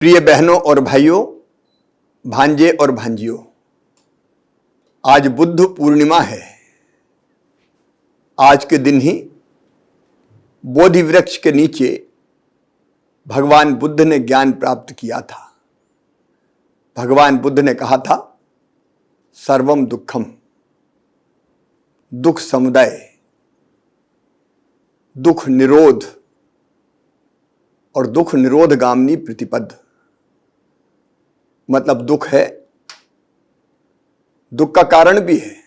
प्रिय बहनों और भाइयों, भांजे और भांजियों, आज बुद्ध पूर्णिमा है। आज के दिन ही बोधि वृक्ष के नीचे भगवान बुद्ध ने ज्ञान प्राप्त किया था। भगवान बुद्ध ने कहा था, सर्वम दुखम, दुख समुदय, दुख निरोध और दुख निरोधगामिनी प्रतिपद। मतलब दुख है, दुख का कारण भी है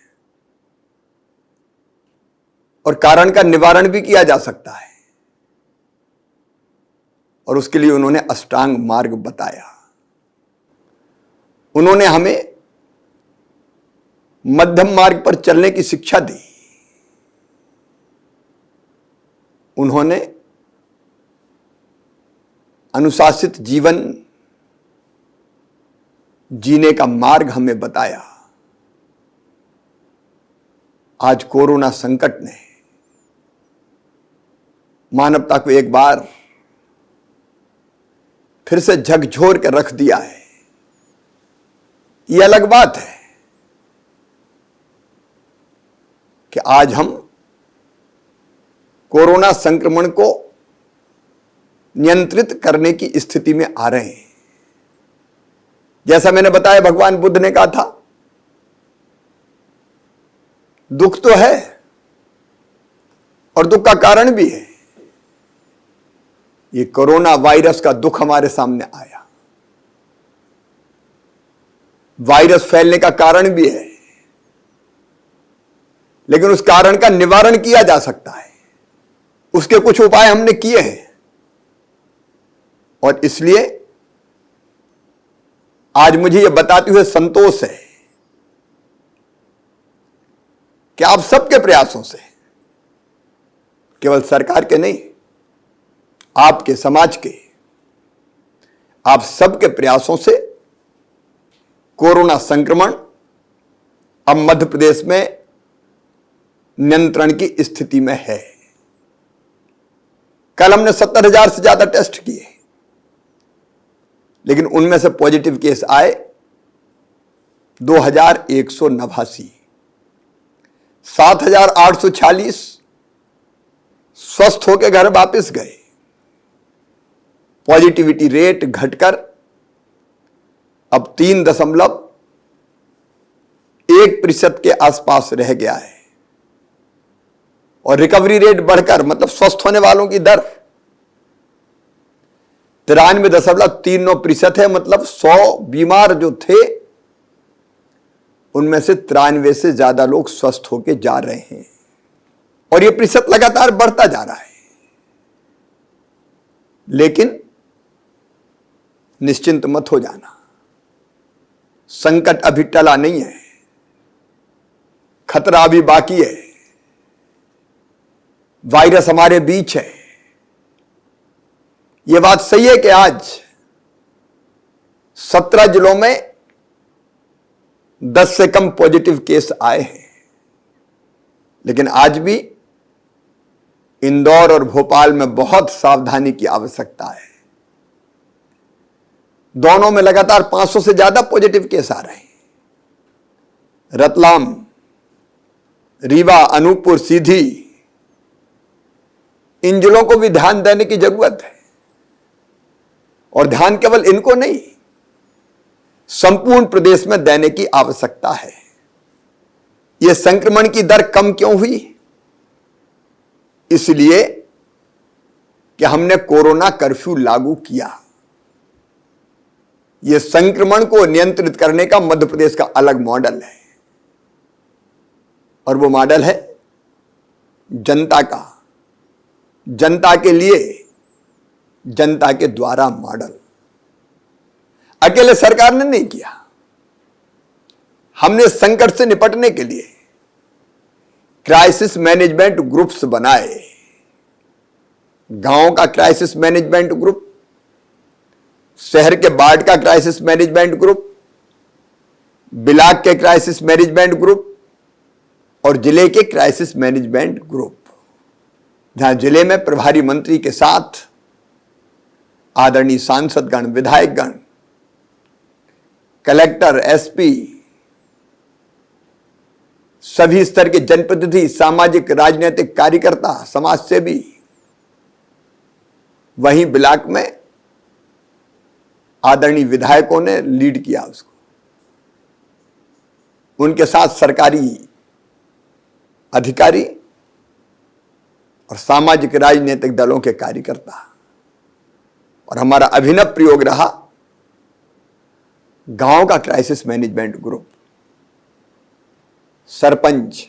और कारण का निवारण भी किया जा सकता है। और उसके लिए उन्होंने अष्टांग मार्ग बताया। उन्होंने हमें मध्यम मार्ग पर चलने की शिक्षा दी। उन्होंने अनुशासित जीवन जीने का मार्ग हमें बताया। आज कोरोना संकट ने मानवता को एक बार फिर से झकझोर कर रख दिया है। यह अलग बात है कि आज हम कोरोना संक्रमण को नियंत्रित करने की स्थिति में आ रहे हैं। जैसा मैंने बताया, भगवान बुद्ध ने कहा था, दुख तो है और दुख का कारण भी है। ये कोरोना वायरस का दुख हमारे सामने आया। वायरस फैलने का कारण भी है, लेकिन उस कारण का निवारण किया जा सकता है। उसके कुछ उपाय हमने किए हैं और इसलिए आज मुझे यह बताते हुए संतोष है कि आप सबके प्रयासों से, केवल सरकार के नहीं, आपके समाज के, आप सबके प्रयासों से कोरोना संक्रमण अब मध्य प्रदेश में नियंत्रण की स्थिति में है। कल हमने 70,000 से ज्यादा टेस्ट किए, लेकिन उनमें से पॉजिटिव केस आए 2,189, 7,846 स्वस्थ होकर घर वापस गए। पॉजिटिविटी रेट घटकर अब 3.1% के आसपास रह गया है और रिकवरी रेट बढ़कर, मतलब स्वस्थ होने वालों की दर 93.39% है। मतलब 100 बीमार जो थे, उनमें से 93 से ज्यादा लोग स्वस्थ होकर जा रहे हैं और यह प्रतिशत लगातार बढ़ता जा रहा है। लेकिन निश्चिंत मत हो जाना, संकट अभी टला नहीं है, खतरा अभी बाकी है। वायरस हमारे बीच है। यह बात सही है कि आज 17 जिलों में 10 से कम पॉजिटिव केस आए हैं, लेकिन आज भी इंदौर और भोपाल में बहुत सावधानी की आवश्यकता है। दोनों में लगातार 500 से ज्यादा पॉजिटिव केस आ रहे हैं। रतलाम, रीवा, अनूपपुर, सीधी, इन जिलों को भी ध्यान देने की जरूरत है। और ध्यान केवल इनको नहीं, संपूर्ण प्रदेश में देने की आवश्यकता है। यह संक्रमण की दर कम क्यों हुई? इसलिए कि हमने कोरोना कर्फ्यू लागू किया। यह संक्रमण को नियंत्रित करने का मध्य प्रदेश का अलग मॉडल है और वो मॉडल है जनता का, जनता के लिए, जनता के द्वारा मॉडल। अकेले सरकार ने नहीं किया। हमने संकट से निपटने के लिए क्राइसिस मैनेजमेंट ग्रुप्स बनाए। गांव का क्राइसिस मैनेजमेंट ग्रुप, शहर के बाढ़ का क्राइसिस मैनेजमेंट ग्रुप, ब्लॉक के क्राइसिस मैनेजमेंट ग्रुप और जिले के क्राइसिस मैनेजमेंट ग्रुप, जहां जिले में प्रभारी मंत्री के साथ आदरणीय सांसदगण, विधायकगण, कलेक्टर, एसपी, सभी स्तर के जनप्रतिनिधि, सामाजिक राजनीतिक कार्यकर्ता, समाज सेवी, वहीं ब्लॉक में आदरणीय विधायकों ने लीड किया उसको। उनके साथ सरकारी अधिकारी और सामाजिक राजनीतिक दलों के कार्यकर्ता। और हमारा अभिनव प्रयोग रहा गांव का क्राइसिस मैनेजमेंट ग्रुप। सरपंच,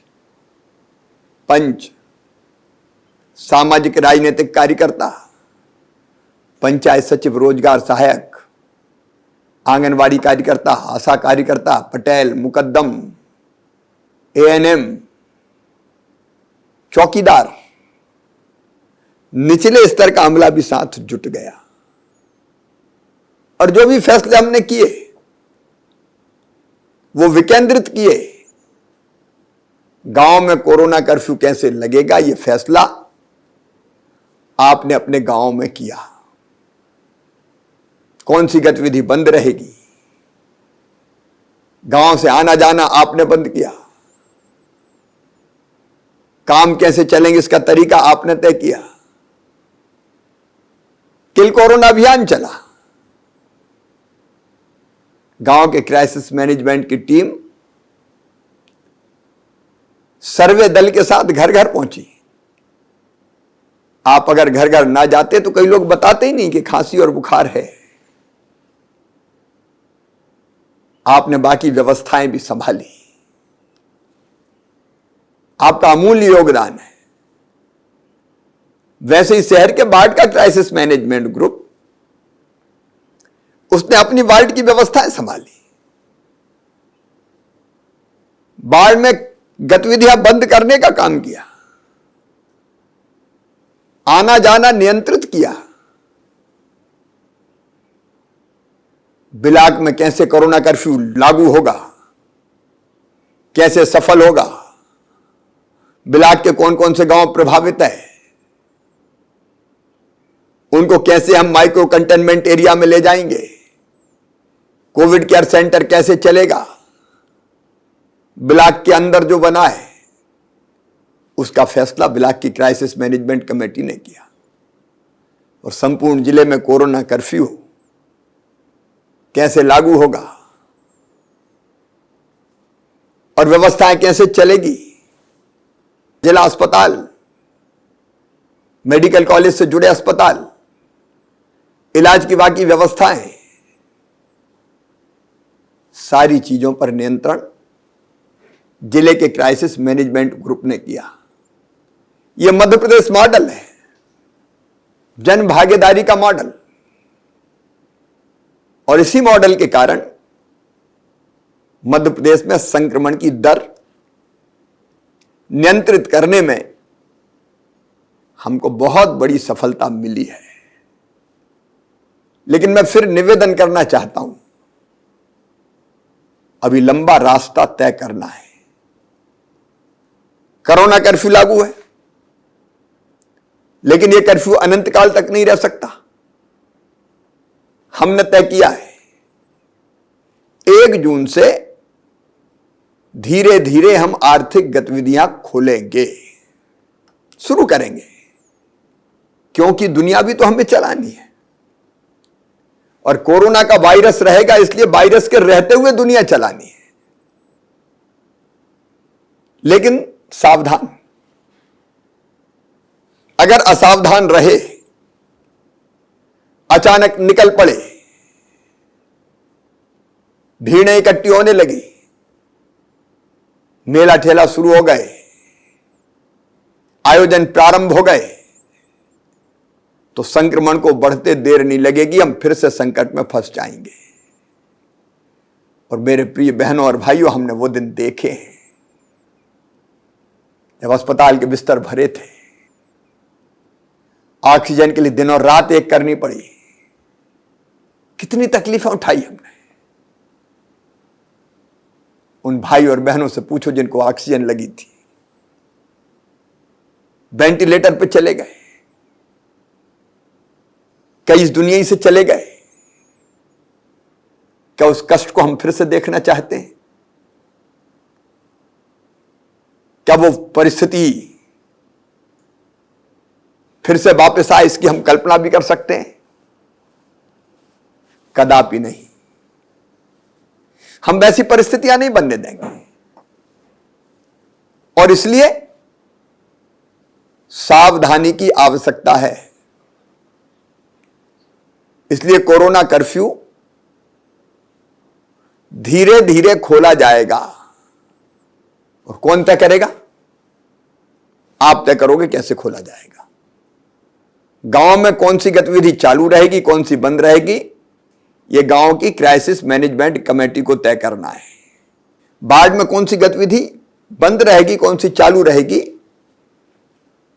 पंच, सामाजिक राजनीतिक कार्यकर्ता, पंचायत सचिव, रोजगार सहायक, आंगनवाड़ी कार्यकर्ता, आशा कार्यकर्ता, पटेल, मुकद्दम, एएनएम, चौकीदार, निचले स्तर का अमला भी साथ जुट गया। और जो भी फैसले हमने किए वो विकेंद्रित किए। गांव में कोरोना कर्फ्यू कैसे लगेगा, यह फैसला आपने अपने गांव में किया। कौन सी गतिविधि बंद रहेगी, गांव से आना जाना आपने बंद किया। काम कैसे चलेंगे इसका तरीका आपने तय किया। किल कोरोना अभियान चला। गांव के क्राइसिस मैनेजमेंट की टीम सर्वे दल के साथ घर घर पहुंची। आप अगर घर घर ना जाते तो कई लोग बताते ही नहीं कि खांसी और बुखार है। आपने बाकी व्यवस्थाएं भी संभाली। आपका अमूल्य योगदान है। वैसे ही शहर के वार्ड का क्राइसिस मैनेजमेंट ग्रुप, उसने अपनी वार्ड की व्यवस्थाएं संभाली। वार्ड में गतिविधियां बंद करने का काम किया, आना जाना नियंत्रित किया। ब्लॉक में कैसे कोरोना कर्फ्यू लागू होगा, कैसे सफल होगा, ब्लॉक के कौन कौन से गांव प्रभावित है, उनको कैसे हम माइक्रो कंटेनमेंट एरिया में ले जाएंगे, कोविड केयर सेंटर कैसे चलेगा, ब्लॉक के अंदर जो बना है उसका फैसला ब्लॉक की क्राइसिस मैनेजमेंट कमेटी ने किया। और संपूर्ण जिले में कोरोना कर्फ्यू कैसे लागू होगा और व्यवस्थाएं कैसे चलेगी, जिला अस्पताल, मेडिकल कॉलेज से जुड़े अस्पताल, इलाज की बाकी व्यवस्थाएं, सारी चीजों पर नियंत्रण जिले के क्राइसिस मैनेजमेंट ग्रुप ने किया। यह मध्य प्रदेश मॉडल है, जन भागीदारी का मॉडल। और इसी मॉडल के कारण मध्य प्रदेश में संक्रमण की दर नियंत्रित करने में हमको बहुत बड़ी सफलता मिली है। लेकिन मैं फिर निवेदन करना चाहता हूं, अभी लंबा रास्ता तय करना है। कोरोना कर्फ्यू लागू है, लेकिन यह कर्फ्यू अनंत काल तक नहीं रह सकता। हमने तय किया है 1 जून से धीरे धीरे हम आर्थिक गतिविधियां खोलेंगे, शुरू करेंगे, क्योंकि दुनिया भी तो हमें चलानी है। और कोरोना का वायरस रहेगा, इसलिए वायरस के रहते हुए दुनिया चलानी है। लेकिन सावधान, अगर असावधान रहे, अचानक निकल पड़े, भीड़ें इकट्ठी होने लगी, मेला ठेला शुरू हो गए, आयोजन प्रारंभ हो गए, तो संक्रमण को बढ़ते देर नहीं लगेगी, हम फिर से संकट में फंस जाएंगे। और मेरे प्रिय बहनों और भाइयों, हमने वो दिन देखे हैं जब अस्पताल के बिस्तर भरे थे, ऑक्सीजन के लिए दिन और रात एक करनी पड़ी, कितनी तकलीफें उठाई हमने। उन भाई और बहनों से पूछो जिनको ऑक्सीजन लगी थी, वेंटिलेटर पे चले गए, क्या इस दुनिया से चले गए? क्या उस कष्ट को हम फिर से देखना चाहते हैं? क्या वो परिस्थिति फिर से वापस आए, इसकी हम कल्पना भी कर सकते हैं? कदापि नहीं। हम वैसी परिस्थितियां नहीं बनने देंगे। और इसलिए सावधानी की आवश्यकता है। इसलिए कोरोना कर्फ्यू धीरे धीरे खोला जाएगा। और कौन तय करेगा? आप तय करोगे कैसे खोला जाएगा। गांव में कौन सी गतिविधि चालू रहेगी, कौन सी बंद रहेगी, यह गांव की क्राइसिस मैनेजमेंट कमेटी को तय करना है। बाढ़ में कौन सी गतिविधि बंद रहेगी, कौन सी चालू रहेगी,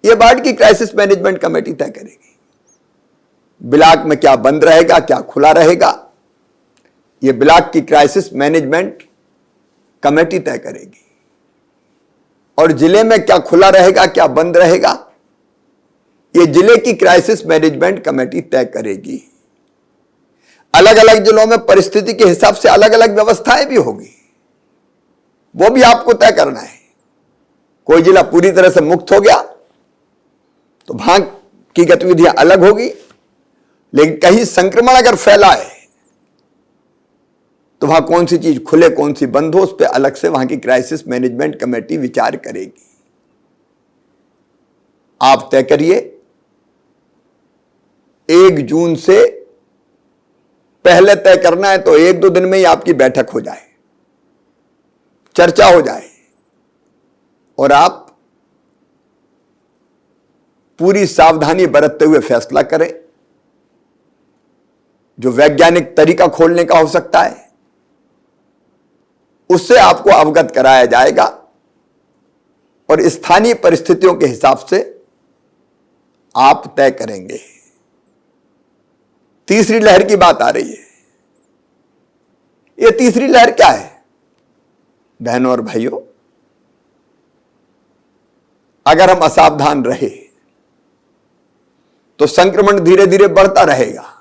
यह बाढ़ की क्राइसिस मैनेजमेंट कमेटी तय करेगी। ब्लॉक में क्या बंद रहेगा, क्या खुला रहेगा, यह ब्लॉक की क्राइसिस मैनेजमेंट कमेटी तय करेगी। और जिले में क्या खुला रहेगा, क्या बंद रहेगा, यह जिले की क्राइसिस मैनेजमेंट कमेटी तय करेगी। अलग अलग जिलों में परिस्थिति के हिसाब से अलग अलग व्यवस्थाएं भी होगी, वो भी आपको तय करना है। कोई जिला पूरी तरह से मुक्त हो गया तो वहां की गतिविधियां अलग होगी, लेकिन कहीं संक्रमण अगर फैला है तो वहां कौन सी चीज खुले, कौन सी बंद हो, उस पर अलग से वहां की क्राइसिस मैनेजमेंट कमेटी विचार करेगी। आप तय करिए 1 जून से पहले तय करना है तो 1-2 दिन में ही आपकी बैठक हो जाए, चर्चा हो जाए और आप पूरी सावधानी बरतते हुए फैसला करें। जो वैज्ञानिक तरीका खोलने का हो सकता है उससे आपको अवगत कराया जाएगा और स्थानीय परिस्थितियों के हिसाब से आप तय करेंगे। तीसरी लहर की बात आ रही है। यह तीसरी लहर क्या है? बहनों और भाइयों, अगर हम असावधान रहे तो संक्रमण धीरे धीरे बढ़ता रहेगा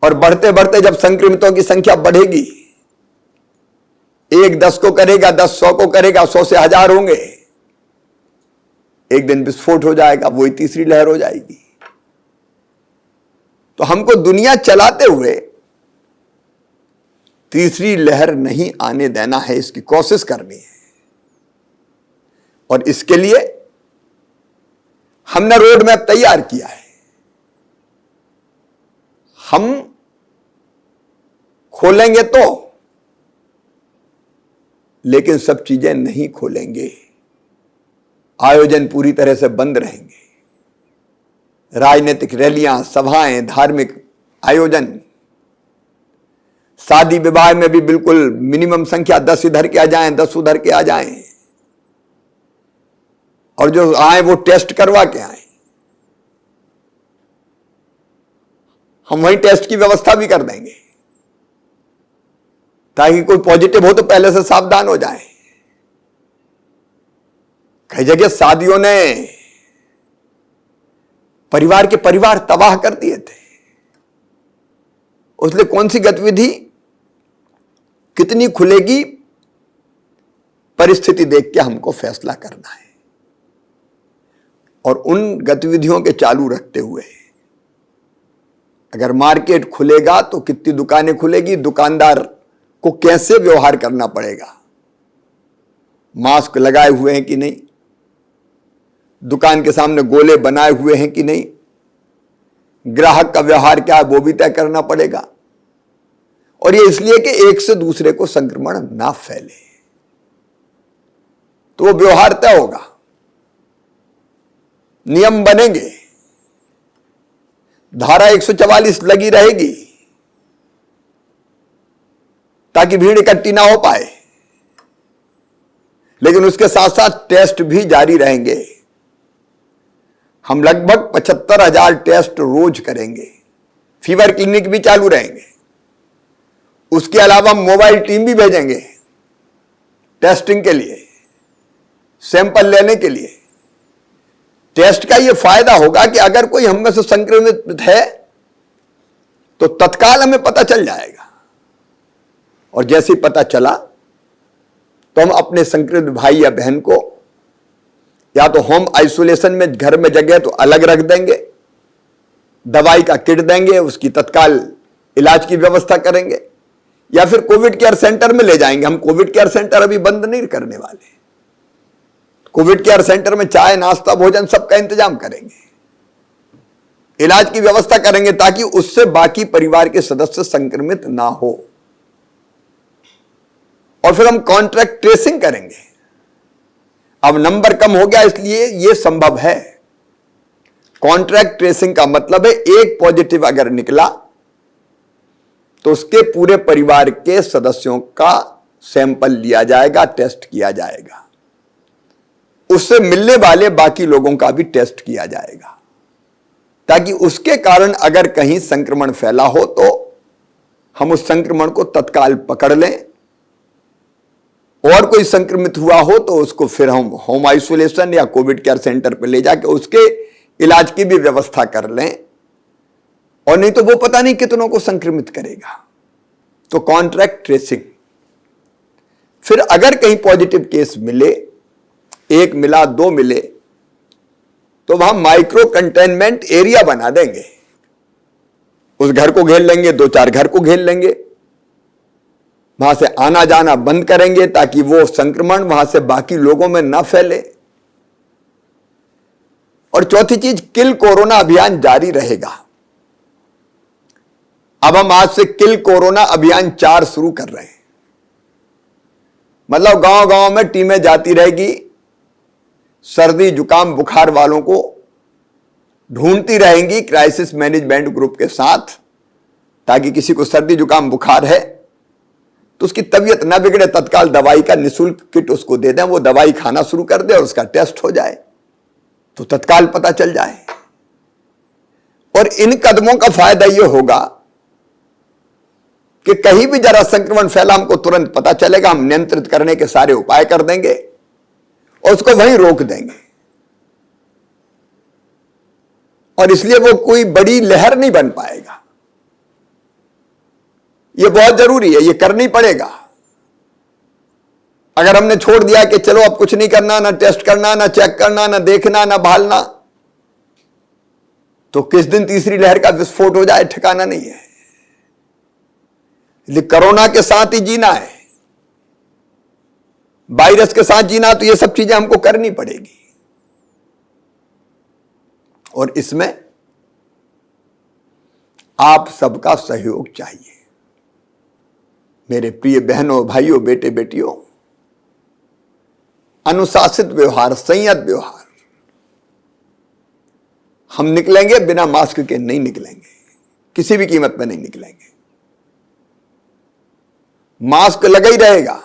और बढ़ते बढ़ते जब संक्रमितों की संख्या बढ़ेगी, 1 10 को करेगा, 10 100 को करेगा, 100 से 1000 होंगे, एक दिन विस्फोट हो जाएगा, वही तीसरी लहर हो जाएगी। तो हमको दुनिया चलाते हुए तीसरी लहर नहीं आने देना है, इसकी कोशिश करनी है। और इसके लिए हमने रोड मैप तैयार किया है। हम खोलेंगे तो, लेकिन सब चीजें नहीं खोलेंगे। आयोजन पूरी तरह से बंद रहेंगे। राजनीतिक रैलियां, सभाएं, धार्मिक आयोजन, शादी विवाह में भी बिल्कुल मिनिमम संख्या 10 इधर के आ जाएं, 10 उधर के आ जाएं, और जो आए वो टेस्ट करवा के आए। हम वही टेस्ट की व्यवस्था भी कर देंगे ताकि कोई पॉजिटिव हो तो पहले से सावधान हो जाए। कई जगह शादियों ने परिवार के परिवार तबाह कर दिए थे। उसलिए कौन सी गतिविधि कितनी खुलेगी, परिस्थिति देख के हमको फैसला करना है। और उन गतिविधियों के चालू रखते हुए अगर मार्केट खुलेगा तो कितनी दुकानें खुलेगी, दुकानदार को कैसे व्यवहार करना पड़ेगा, मास्क लगाए हुए हैं कि नहीं, दुकान के सामने गोले बनाए हुए हैं कि नहीं, ग्राहक का व्यवहार क्या है वो भी तय करना पड़ेगा। और ये इसलिए कि एक से दूसरे को संक्रमण ना फैले, तो वो व्यवहार तय होगा, नियम बनेंगे, धारा 144 लगी रहेगी ताकि भीड़ इकट्ठी ना हो पाए। लेकिन उसके साथ साथ टेस्ट भी जारी रहेंगे। हम लगभग 75,000 टेस्ट रोज करेंगे। फीवर क्लिनिक भी चालू रहेंगे। उसके अलावा मोबाइल टीम भी भेजेंगे टेस्टिंग के लिए, सैंपल लेने के लिए। टेस्ट का यह फायदा होगा कि अगर कोई हम में से संक्रमित है तो तत्काल हमें पता चल जाएगा, और जैसे ही पता चला तो हम अपने संक्रमित भाई या बहन को या तो होम आइसोलेशन में घर में जगह तो अलग रख देंगे, दवाई का किट देंगे, उसकी तत्काल इलाज की व्यवस्था करेंगे, या फिर कोविड केयर सेंटर में ले जाएंगे। हम कोविड केयर सेंटर अभी बंद नहीं करने वाले। कोविड केयर सेंटर में चाय, नाश्ता, भोजन सबका इंतजाम करेंगे, इलाज की व्यवस्था करेंगे ताकि उससे बाकी परिवार के सदस्य संक्रमित ना हो। और फिर हम कॉन्ट्रैक्ट ट्रेसिंग करेंगे। अब नंबर कम हो गया इसलिए यह संभव है। कॉन्ट्रैक्ट ट्रेसिंग का मतलब है एक पॉजिटिव अगर निकला तो उसके पूरे परिवार के सदस्यों का सैंपल लिया जाएगा, टेस्ट किया जाएगा, उससे मिलने वाले बाकी लोगों का भी टेस्ट किया जाएगा, ताकि उसके कारण अगर कहीं संक्रमण फैला हो तो हम उस संक्रमण को तत्काल पकड़ लें, और कोई संक्रमित हुआ हो तो उसको फिर हम होम आइसोलेशन या कोविड केयर सेंटर पर ले जाकर उसके इलाज की भी व्यवस्था कर लें, और नहीं तो वो पता नहीं कितनों को संक्रमित करेगा। तो कॉन्ट्रैक्ट ट्रेसिंग। फिर अगर कहीं पॉजिटिव केस मिले, एक मिला, दो मिले, तो वहां माइक्रो कंटेनमेंट एरिया बना देंगे। उस घर को घेर लेंगे, दो चार घर को घेर लेंगे, वहां से आना जाना बंद करेंगे ताकि वो संक्रमण वहां से बाकी लोगों में ना फैले। और चौथी चीज, किल कोरोना अभियान जारी रहेगा। अब हम आज से किल कोरोना अभियान 4 शुरू कर रहे हैं। मतलब गांव गांव में टीमें जाती रहेगी, सर्दी जुकाम बुखार वालों को ढूंढती रहेंगी क्राइसिस मैनेजमेंट ग्रुप के साथ, ताकि किसी को सर्दी जुकाम बुखार है तो उसकी तबीयत ना बिगड़े, तत्काल दवाई का निःशुल्क किट उसको दे दें, वो दवाई खाना शुरू कर दे और उसका टेस्ट हो जाए तो तत्काल पता चल जाए। और इन कदमों का फायदा यह होगा कि कहीं भी जरा संक्रमण फैला हमको तुरंत पता चलेगा, हम नियंत्रित करने के सारे उपाय कर देंगे और उसको वहीं रोक देंगे। और इसलिए वो कोई बड़ी लहर नहीं बन पाएगा। यह बहुत जरूरी है, यह करना ही पड़ेगा। अगर हमने छोड़ दिया कि चलो अब कुछ नहीं करना, ना टेस्ट करना, ना चेक करना, ना देखना, ना भालना, तो किस दिन तीसरी लहर का विस्फोट हो जाए ठिकाना नहीं है। इसलिए कोरोना के साथ ही जीना है, वायरस के साथ जीना, तो ये सब चीजें हमको करनी पड़ेगी। और इसमें आप सबका सहयोग चाहिए। मेरे प्रिय बहनों, भाइयों, बेटे बेटियों, अनुशासित व्यवहार, संयत व्यवहार। हम निकलेंगे बिना मास्क के नहीं निकलेंगे, किसी भी कीमत पर नहीं निकलेंगे। मास्क लगा ही रहेगा,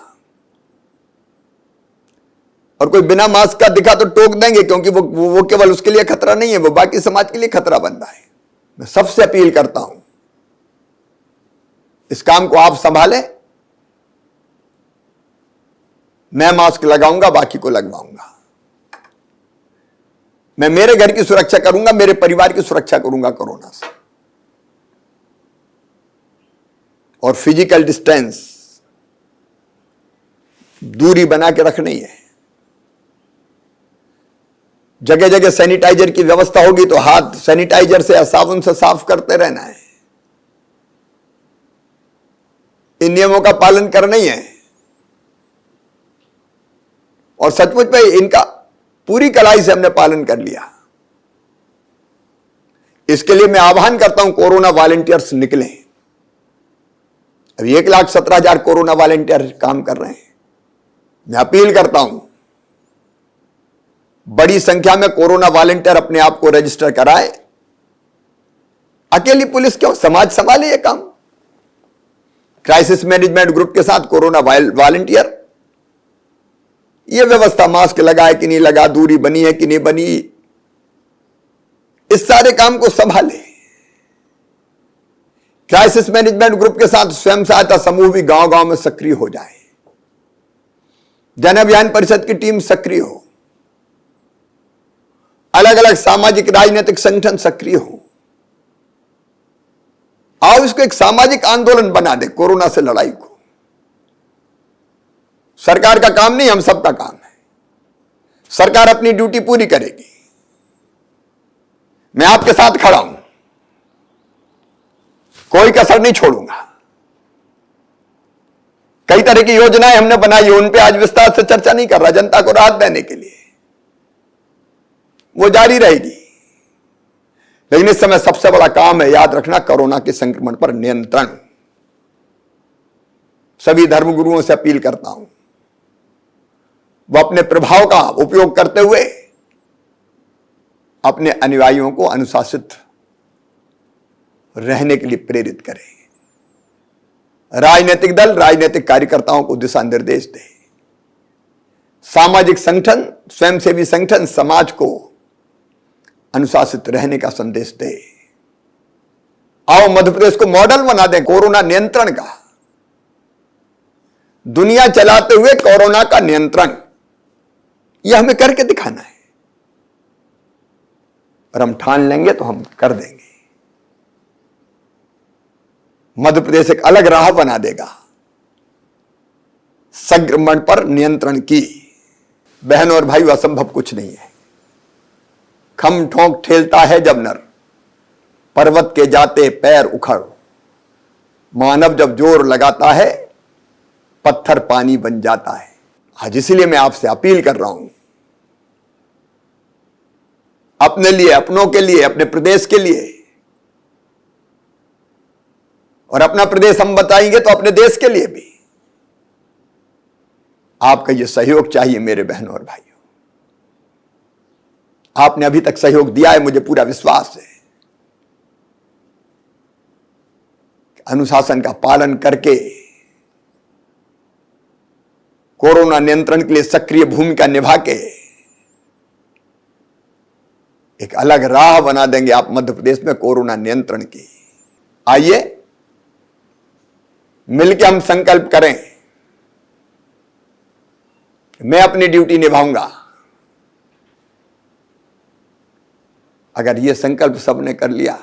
और कोई बिना मास्क का दिखा तो टोक देंगे, क्योंकि वो केवल उसके लिए खतरा नहीं है, वो बाकी समाज के लिए खतरा बन रहा है। मैं सबसे अपील करता हूं, इस काम को आप संभालें। मैं मास्क लगाऊंगा, बाकी को लगवाऊंगा। मैं मेरे घर की सुरक्षा करूंगा, मेरे परिवार की सुरक्षा करूंगा कोरोना से। और फिजिकल डिस्टेंस, दूरी बना के रखनी है। जगह जगह सैनिटाइजर की व्यवस्था होगी तो हाथ सैनिटाइजर से या साबुन से साफ करते रहना है। इन नियमों का पालन करना ही है। और सचमुच में इनका पूरी कड़ाई से हमने पालन कर लिया। इसके लिए मैं आह्वान करता हूं, कोरोना वॉलंटियर्स निकले। अभी 1,17,000 कोरोना वॉलंटियर काम कर रहे हैं। मैं अपील करता हूं, बड़ी संख्या में कोरोना वॉलंटियर अपने आप को रजिस्टर कराए। अकेली पुलिस क्यों, समाज संभाले ये काम। क्राइसिस मैनेजमेंट ग्रुप के साथ कोरोना वॉलंटियर, ये व्यवस्था, मास्क लगाए कि नहीं लगा, दूरी बनी है कि नहीं बनी, इस सारे काम को संभाले। क्राइसिस मैनेजमेंट ग्रुप के साथ स्वयं सहायता समूह भी गांव गांव में सक्रिय हो जाए। जन अभियान परिषद की टीम सक्रिय हो। अलग अलग सामाजिक राजनीतिक संगठन सक्रिय हो, आओ इसको एक सामाजिक आंदोलन बना दे, कोरोना से लड़ाई को। सरकार का काम नहीं, हम सबका काम है। सरकार अपनी ड्यूटी पूरी करेगी, मैं आपके साथ खड़ा हूं, कोई कसर नहीं छोड़ूंगा। कई तरह की योजनाएं हमने बनाई, उन पे आज विस्तार से चर्चा नहीं कर रहा, जनता को राहत देने के लिए वो जारी रहेगी। लेकिन इस समय सबसे बड़ा काम है, याद रखना, कोरोना के संक्रमण पर नियंत्रण। सभी धर्मगुरुओं से अपील करता हूं, वो अपने प्रभाव का उपयोग करते हुए अपने अनुयायियों को अनुशासित रहने के लिए प्रेरित करें। राजनीतिक दल राजनीतिक कार्यकर्ताओं को दिशा निर्देश दे। सामाजिक संगठन, स्वयंसेवी संगठन समाज को अनुशासित रहने का संदेश दे। आओ मध्य प्रदेश को मॉडल बना दें कोरोना नियंत्रण का। दुनिया चलाते हुए कोरोना का नियंत्रण, यह हमें करके दिखाना है। और हम ठान लेंगे तो हम कर देंगे। मध्य प्रदेश एक अलग राह बना देगा संक्रमण पर नियंत्रण की। बहनों और भाइयों, असंभव कुछ नहीं है। खम ठोंक ठेलता है जब नर, पर्वत के जाते पैर उखड़। मानव जब जोर लगाता है, पत्थर पानी बन जाता है। आज इसीलिए मैं आपसे अपील कर रहा हूं, अपने लिए, अपनों के लिए, अपने प्रदेश के लिए। और अपना प्रदेश हम बताएंगे तो अपने देश के लिए भी आपका यह सहयोग चाहिए। मेरे बहनों और भाइयों, आपने अभी तक सहयोग दिया है, मुझे पूरा विश्वास है। अनुशासन का पालन करके कोरोना नियंत्रण के लिए सक्रिय भूमिका निभा के एक अलग राह बना देंगे आप मध्य प्रदेश में कोरोना नियंत्रण की। आइए मिलकर हम संकल्प करें, मैं अपनी ड्यूटी निभाऊंगा। अगर यह संकल्प सबने कर लिया,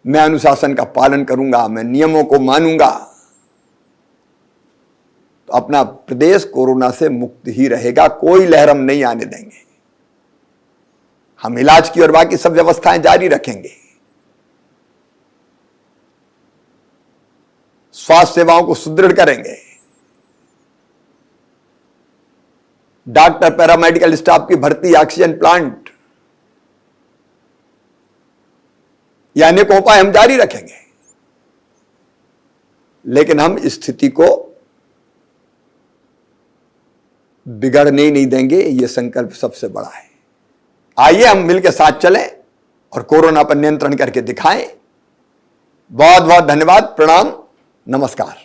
मैं अनुशासन का पालन करूंगा, मैं नियमों को मानूंगा, तो अपना प्रदेश कोरोना से मुक्त ही रहेगा। कोई लहर हम नहीं आने देंगे। हम इलाज की और बाकी सब व्यवस्थाएं जारी रखेंगे। स्वास्थ्य सेवाओं को सुदृढ़ करेंगे। डॉक्टर, पैरामेडिकल स्टाफ की भर्ती, ऑक्सीजन प्लांट, ये अनेक उपाय हम जारी रखेंगे। लेकिन हम स्थिति को बिगड़ने ही नहीं देंगे। यह संकल्प सबसे बड़ा है। आइए हम मिलकर साथ चलें और कोरोना पर नियंत्रण करके दिखाएं। बहुत बहुत धन्यवाद, प्रणाम, नमस्कार।